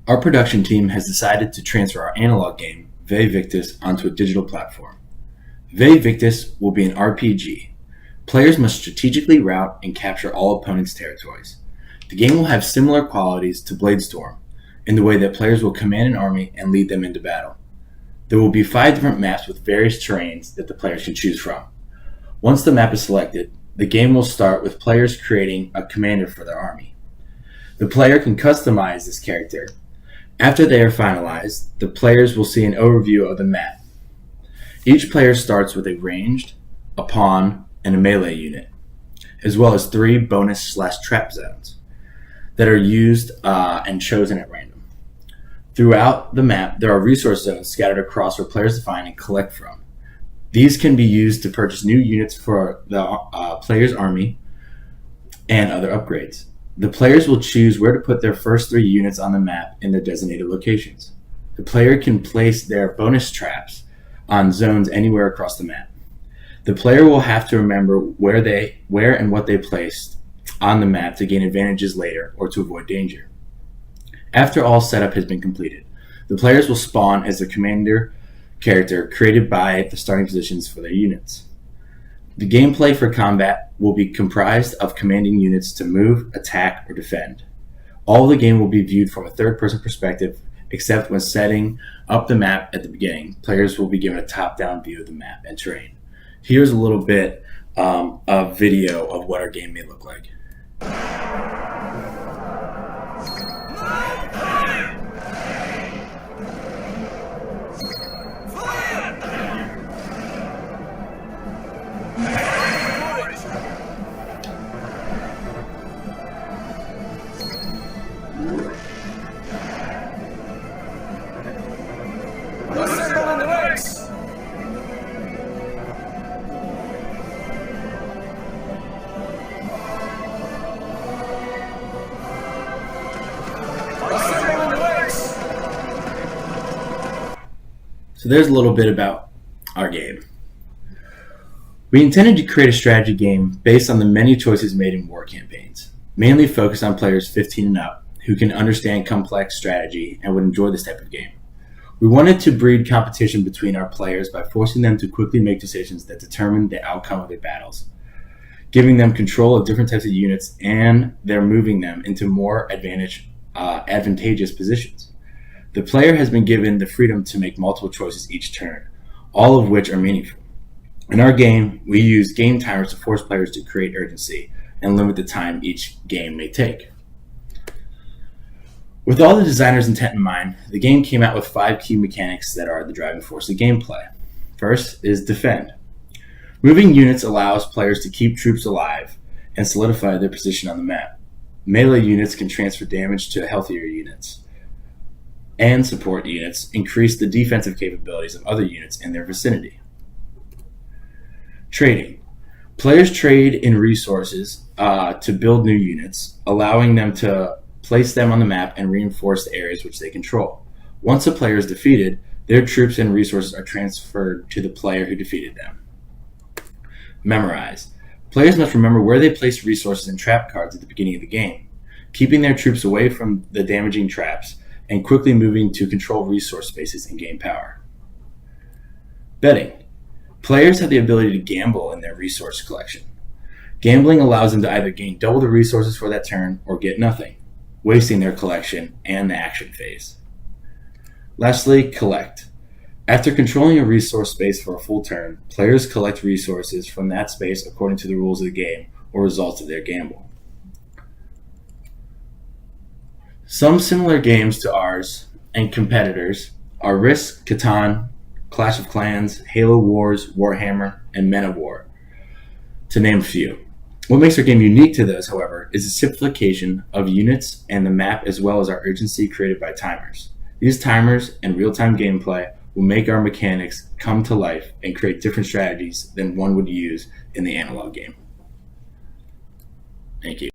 Our production team has decided to transfer our analog game, Victus, onto a digital platform. Victus will be an RPG. Players must strategically route and capture all opponents' territories. The game will have similar qualities to Bladestorm in the way that players will command an army and lead them into battle. There will be 5 different maps with various terrains that the players can choose from. Once the map is selected, the game will start with players creating a commander for their army. The player can customize this character. After they are finalized, the players will see an overview of the map. Each player starts with a ranged, a pawn, and a melee unit, as well as 3 bonus/trap zones that are used and chosen at random. Throughout the map, there are resource zones scattered across for players to find and collect from. These can be used to purchase new units for the player's army and other upgrades. The players will choose where to put their first 3 units on the map in their designated locations. The player can place their bonus traps on zones anywhere across the map. The player will have to remember where and what they placed on the map to gain advantages later or to avoid danger. After all setup has been completed, the players will spawn as the commander character created by the starting positions for their units. The gameplay for combat will be comprised of commanding units to move, attack, or defend. All the game will be viewed from a third-person perspective, except when setting up the map at the beginning. Players will be given a top-down view of the map and terrain. Here's a little bit of video of what our game may look like. So there's a little bit about our game. We intended to create a strategy game based on the many choices made in war campaigns, mainly focused on players 15 and up who can understand complex strategy and would enjoy this type of game. We wanted to breed competition between our players by forcing them to quickly make decisions that determine the outcome of their battles, giving them control of different types of units, and they're moving them into more advantageous positions. The player has been given the freedom to make multiple choices each turn, all of which are meaningful. In our game, we use game timers to force players to create urgency and limit the time each game may take. With all the designer's intent in mind, the game came out with 5 key mechanics that are the driving force of gameplay. First is defend. Moving units allows players to keep troops alive and solidify their position on the map. Melee units can transfer damage to healthier units, and support units increase the defensive capabilities of other units in their vicinity. Trading. Players trade in resources to build new units, allowing them to place them on the map and reinforce the areas which they control. Once a player is defeated, their troops and resources are transferred to the player who defeated them. Memorize. Players must remember where they place resources and trap cards at the beginning of the game, keeping their troops away from the damaging traps and quickly moving to control resource spaces and gain power. Betting. Players have the ability to gamble in their resource collection. Gambling allows them to either gain double the resources for that turn or get nothing, wasting their collection and the action phase. Lastly, collect. After controlling a resource space for a full turn, players collect resources from that space according to the rules of the game or results of their gamble. Some similar games to ours and competitors are Risk, Catan, Clash of Clans, Halo Wars, Warhammer, and Men of War, to name a few. What makes our game unique to those, however, is the simplification of units and the map, as well as our urgency created by timers. These timers and real-time gameplay will make our mechanics come to life and create different strategies than one would use in the analog game. Thank you.